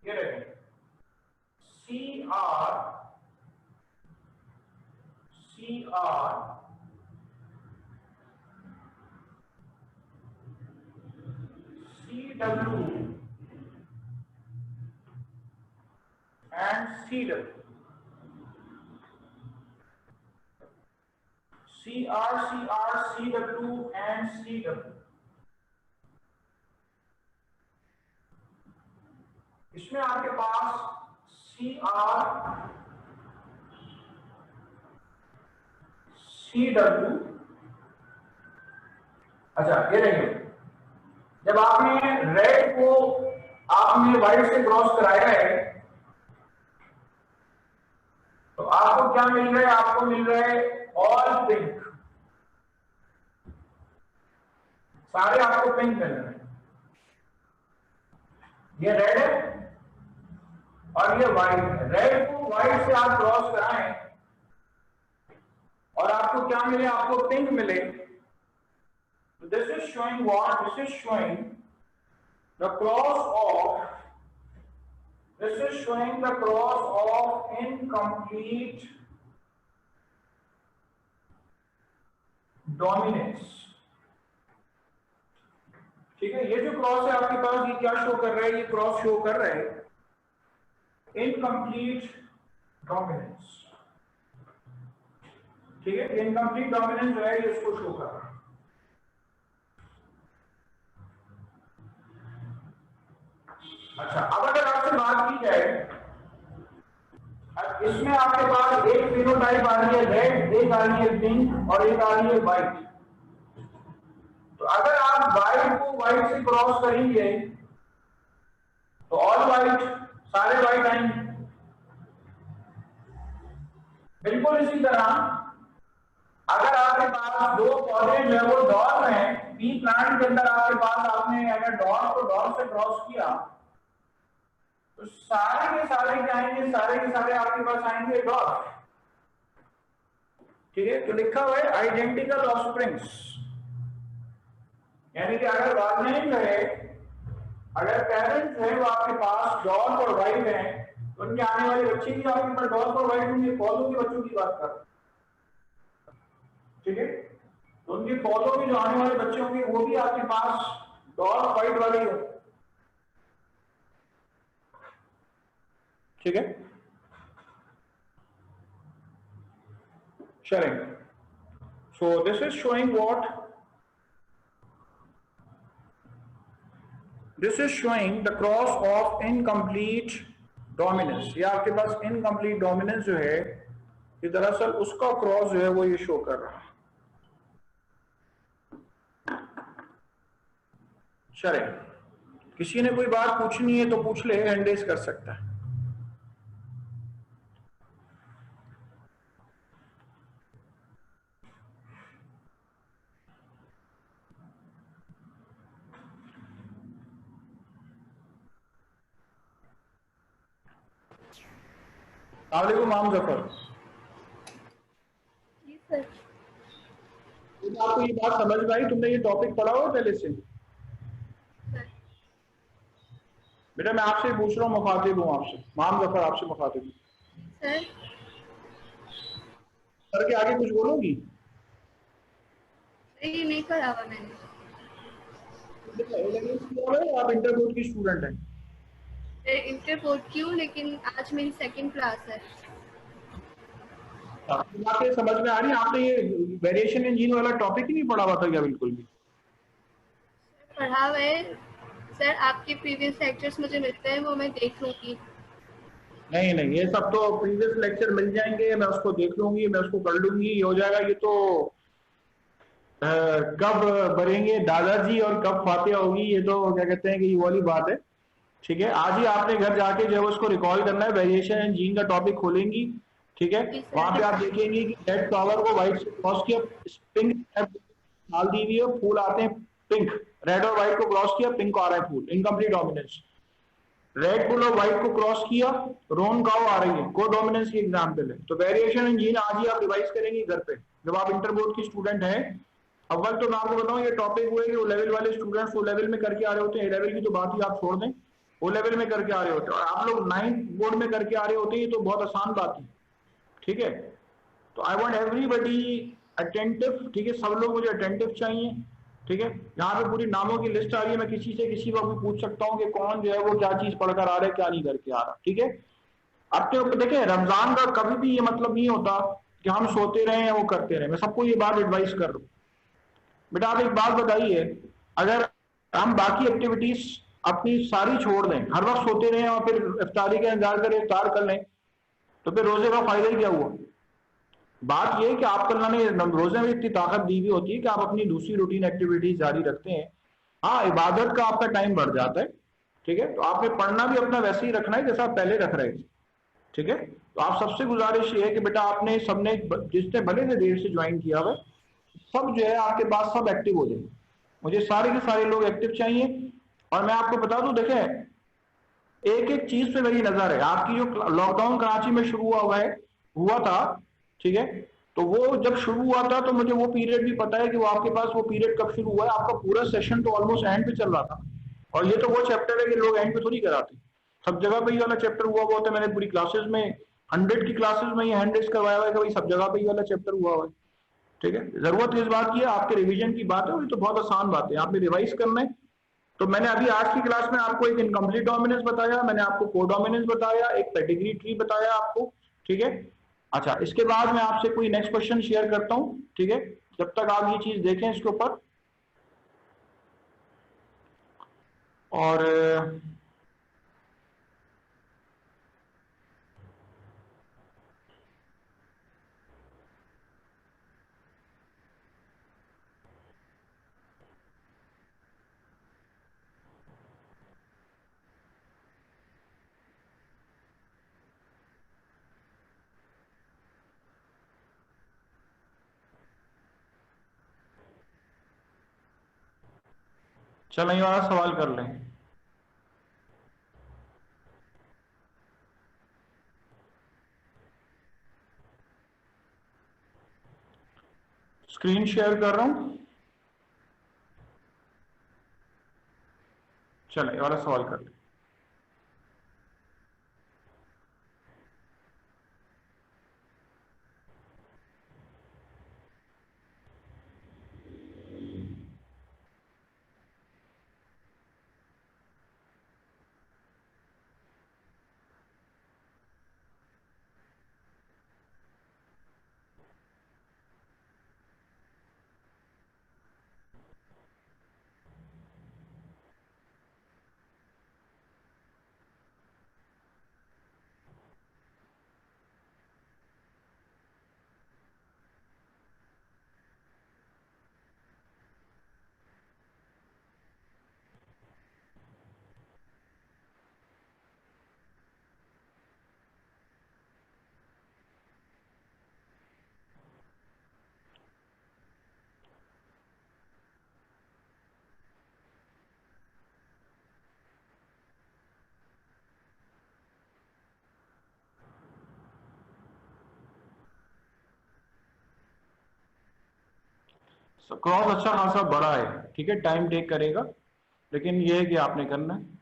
ये रहे CR CW and CW, CW and CW। इसमें आपके पास CR CW, अच्छा ये देखिए, जब आपने रेड को आपने व्हाइट से क्रॉस कराया है तो आपको क्या मिल रहा है, आपको मिल रहा है ऑल पिंक, सारे आपको पिंक मिल रहे हैं। ये रेड है और ये व्हाइट है। रेड को व्हाइट से आप क्रॉस कराएं और आपको क्या मिले, आपको पिंक मिले। So this is showing what? This is showing the cross of, this is showing the cross of incomplete dominance। ठीक है, ये जो क्रॉस है आपके पास, ये क्या शो कर रहा है, ये क्रॉस शो कर रहा है इनकम्प्लीट डोमिनेंस। ठीक है, इनकम्प्लीट डोमिनेंस जो है ये इसको शो कर रहा है। अच्छा, अब अगर आपसे बात की जाए, अब इसमें आपके पास एक फिनोटाइप आ रही है रेड, एक आ रही है पिंक और एक आ रही है व्हाइट। तो अगर आप व्हाइट को व्हाइट से क्रॉस करेंगे तो ऑल व्हाइट, सारे व्हाइट आएंगे। बिल्कुल इसी तरह अगर आपके पास दो पौधे जो है वो डॉट में, बी प्लांट के अंदर आपके पास आपने अगर डॉट को डॉट से क्रॉस किया तो सारे के सारे क्या आएंगे, सारे के सारे आपके पास आएंगे डॉट। ठीक है, तो लिखा हुआ है आइडेंटिकल ऑफस्प्रिंग्स, यानी कि अगर गार्जियन है, अगर पेरेंट्स है वो आपके पास डॉट और वाइट है, तो उनके आने वाले बच्चे भी आपके पास डॉट और वाइट होंगे। फॉलो के बच्चों की बात कर, ठीक है, तो उनके फॉलो में जो आने वाले बच्चे होंगे वो भी आपके पास डॉट वाइट वाले ही होंगे। ठीक है, sharing. So this is showing what? This is showing the cross of incomplete dominance। ये आपके पास incomplete dominance जो है, ये दरअसल उसका क्रॉस जो है वो ये शो कर रहा है। चले, किसी ने कोई बात पूछनी है तो पूछ ले, हैंड रेज कर सकता है। अस्सलाम वालेकुम आम जफर। सर तो आपको ये बात समझ में आई? तुमने ये टॉपिक पढ़ा हुआ पहले से? बेटा मैं आपसे पूछ रहा हूँ, मुखातिब हूँ आपसे, माम जफर आपसे मुखातिब हूँ। सर सर के आगे कुछ बोलोगी? ये नहीं पढ़ा हुआ मैंने। आप इंटर बोर्ड की स्टूडेंट हैं? इंटर बोर्ड की हूँ, लेकिन आज मेरी सेकंड क्लास है। आपके समझ में आ रही है? आपने ये वेरिएशन इन जीन वाला टॉपिक ही नहीं पढ़ा हुआ था क्या बिल्कुल भी? पढ़ा हुआ है सर, आपके प्रीवियस लेक्चर्स मुझे मिलते हैं, वो मैं देख लूंगी। नहीं नहीं, ये सब तो प्रीवियस लेक्चर मिल जाएंगे, मैं उसको देख लूंगी, मैं उसको कर लूंगी, ये हो जाएगा। ये तो कब भरेंगे दादाजी और कब फातिहा होगी, ये तो क्या कहते हैं कि ये वाली बात है। ठीक है, आज ही आपने घर जाके जो है उसको रिकॉल करना है, वेरिएशन एंड जीन का टॉपिक खोलेंगी। ठीक है, जी सर। वहां पे आप देखेंगे कि रेड फ्लावर को व्हाइट से क्रॉस किया, पिंक डाल दी हुई है, फूल आते हैं पिंक। रेड और व्हाइट को क्रॉस किया, पिंक आ रहा है फूल, इनकम्प्लीट डोमिनेंस। रेड बुल और व्हाइट को क्रॉस किया, रोन काउ आ रही है, को डोमिनेंस की एग्जाम्पल है। तो वेरिएशन इन जीन आज ही आप रिवाइज करेंगे घर पे, जब आप इंटर बोर्ड की स्टूडेंट हैं। अव्वल तो मैं आपको बताऊं, ये टॉपिक हुए कि वो लेवल वाले स्टूडेंट्स वो लेवल में करके आ रहे होते हैं, ए लेवल की तो बात ही आप छोड़ दें, वो लेवल में करके आ रहे होते हैं, और आप लोग 9th बोर्ड में करके आ रहे होते हैं, ये तो बहुत आसान बात है। ठीक है, तो आई वांट एवरीबडी अटेंटिव। ठीक है, सब लोग मुझे अटेंटिव चाहिए। ठीक है, यहाँ पे पूरी नामों की लिस्ट आ रही है, मैं किसी से किसी को भी पूछ सकता हूँ कि कौन जो है वो क्या चीज पढ़कर आ रहा है, क्या नहीं करके आ रहा। ठीक है, अब तो देखिए रमजान का कभी भी ये मतलब नहीं होता कि हम सोते रहे या वो करते रहे, मैं सबको ये बात एडवाइस कर रहा हूँ। बेटा आप एक बात बताइए, अगर हम बाकी एक्टिविटीज अपनी सारी छोड़ दें, हर वक्त सोते रहे और फिर इफ्तारी का इंतजार करें, इफ्तार कर लें, तो फिर रोजे का फायदा ही क्या हुआ? बात यह है कि आपको अल्लाह ने रोजे में इतनी ताकत दी हुई होती है कि आप अपनी दूसरी रूटीन एक्टिविटीज जारी रखते हैं। हाँ, इबादत का आपका टाइम बढ़ जाता है। ठीक है, तो आपने पढ़ना भी अपना वैसे ही रखना है जैसा आप पहले रख रहे थे। ठीक है, तो आप सबसे गुजारिश ये है कि बेटा आपने सबने जिसने भले से देर से ज्वाइन किया हुआ, सब जो है आपके पास सब एक्टिव हो जाए। मुझे सारे के सारे लोग एक्टिव चाहिए। और मैं आपको बता दूं, देखें एक एक चीज पे मेरी नजर है। आपकी जो लॉकडाउन कराची में शुरू हुआ था, ठीक है, तो वो जब शुरू हुआ था तो मुझे वो पीरियड भी पता है कि वो आपके पास वो पीरियड कब शुरू हुआ है। आपका पूरा सेशन तो ऑलमोस्ट एंड पे चल रहा था, और ये तो वो चैप्टर है कि लोग एंड पे थोड़ी कराते, सब जगह पे ये वाला चैप्टर हुआ होता है। मैंने पूरी क्लासेस में 100 की क्लासेस में ये हैंड रेस करवाया हुआ है कि भाई सब जगह पे ये वाला चैप्टर हुआ है। ठीक है, जरूरत इस बात की है, आपके रिवीजन की बात है, और ये तो बहुत आसान बात है, आपने रिवाइज करना है। तो मैंने अभी आज की क्लास में आपको एक इनकम्प्लीट डोमिनेंस बताया, मैंने आपको कोडोमिनेंस बताया, एक पेडिग्री ट्री बताया आपको। ठीक है, अच्छा इसके बाद मैं आपसे कोई नेक्स्ट क्वेश्चन शेयर करता हूं। ठीक है, जब तक आप ये चीज देखें इसके ऊपर। और चलो ये वाला सवाल कर लें। स्क्रीन शेयर कर रहा हूं। चलो ये वाला सवाल कर लें। क्रॉस अच्छा खासा बड़ा है, ठीक है, टाइम टेक करेगा, लेकिन ये है कि आपने करना है।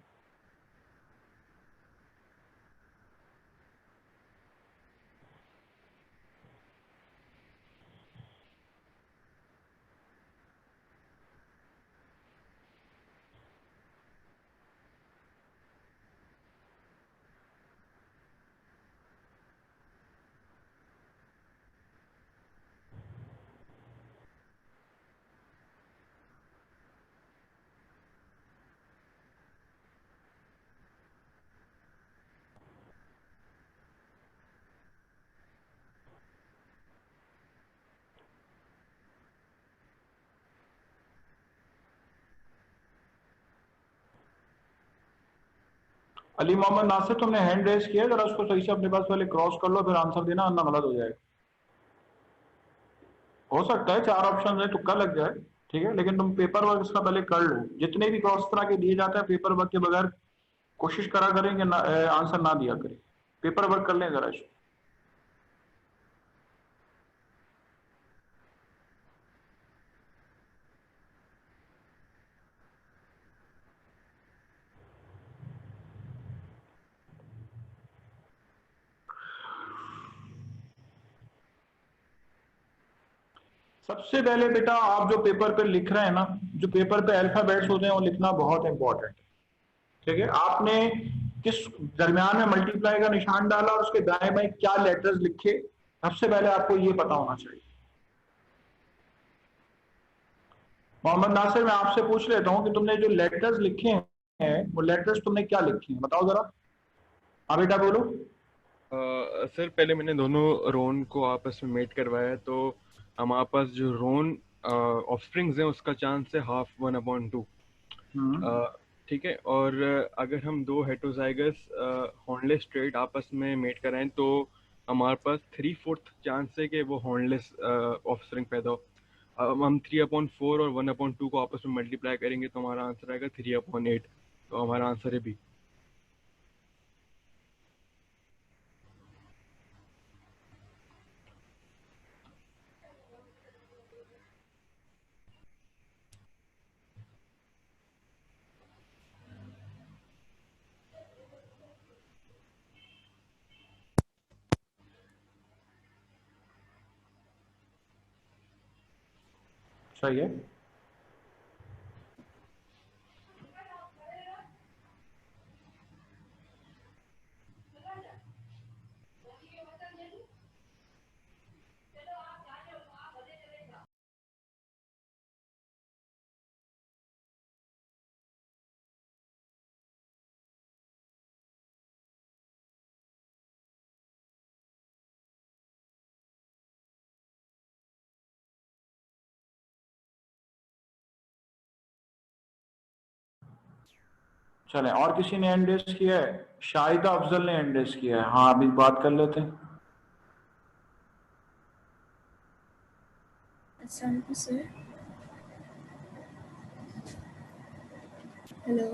अली मोहम्मद नासिर, तुमने हैंड रेस किया, जरा उसको सही से अपने पास पहले क्रॉस कर लो, फिर आंसर देना, वरना गलत हो जाएगा। हो सकता है 4 ऑप्शन है, तुक्का लग जाए, ठीक है, लेकिन तुम पेपर वर्क इसका पहले कर लो। जितने भी क्रॉस तरह के दिए जाते हैं पेपर वर्क के बगैर कोशिश करा करें कि आंसर ना दिया करें। पेपर वर्क कर लें जरा इसको। सबसे पहले बेटा आप जो पेपर पे लिख रहे हैं ना, जो पेपर पे अल्फाबेट्स होते हैं वो लिखना बहुत इंपॉर्टेंट है, ठीक है। आपने किस दरमियान में मल्टीप्लाई का निशान डाला और उसके दाएं बाएं क्या लेटर्स लिखे, सबसे पहले आपको ये पता होना चाहिए। मोहम्मद नासिर, मैं आपसे पूछ लेता हूँ कि तुमने जो लेटर्स लिखे हैं वो लेटर्स तुमने क्या लिखे हैं, बताओ जरा। हाँ बेटा बोलो। सर पहले मैंने दोनों रोन को आपस में मेट करवाया है, तो हमारे पास जो रोन ऑफस्प्रिंग्स हैं उसका चांस है 12 हम्म। ठीक है। और अगर हम दो हेटरोजाइगस हॉर्नलेस ट्रेट आपस में मेट कराएं तो हमारे पास 3/4 चांस है कि वो हॉर्नलेस ऑफस्प्रिंग पैदा हो। अब हम 3/4 और 1/2 को आपस में मल्टीप्लाई करेंगे तो हमारा आंसर आएगा 3/8। तो हमारा आंसर है बी। सही है। चले, और किसी ने हैंड रेस किया है? शाहिदा अफजल ने हैंड रेस किया है। हाँ अभी बात कर लेते हैं। अस्सलाम वालेकुम सर। हेलो।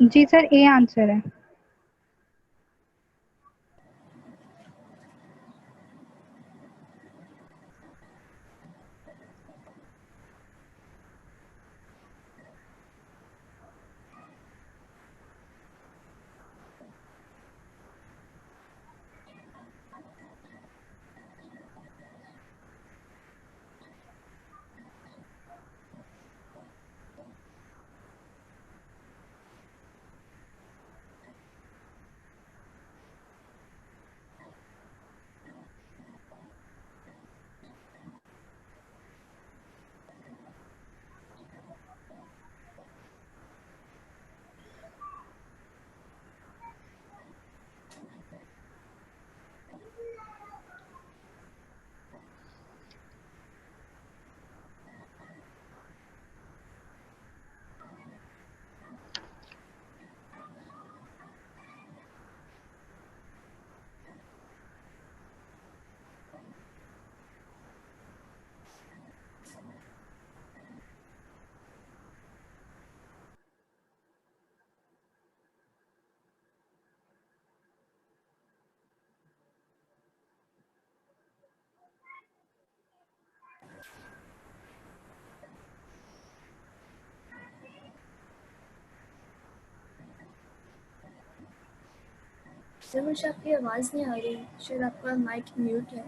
जी सर, ए आंसर है। सर मुझे आपकी आवाज़ नहीं आ रही, शायद आपका माइक म्यूट है।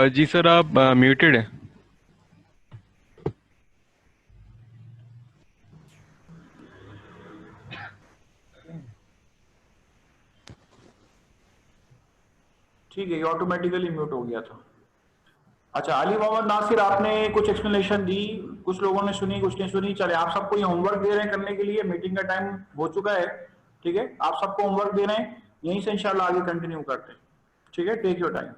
जी सर, आप म्यूटेड हैं। ठीक है, ये ऑटोमेटिकली म्यूट हो गया था। अच्छा, अली मोहम्मद नासिर, आपने कुछ एक्सप्लेनेशन दी, कुछ लोगों ने सुनी, कुछ ने सुनी। चले, आप सबको ये होमवर्क दे रहे हैं करने के लिए, मीटिंग का टाइम हो चुका है। ठीक है, आप सबको होमवर्क दे रहे हैं, यहीं से इंशाल्लाह आगे कंटिन्यू करते हैं। ठीक है, टेक योर टाइम।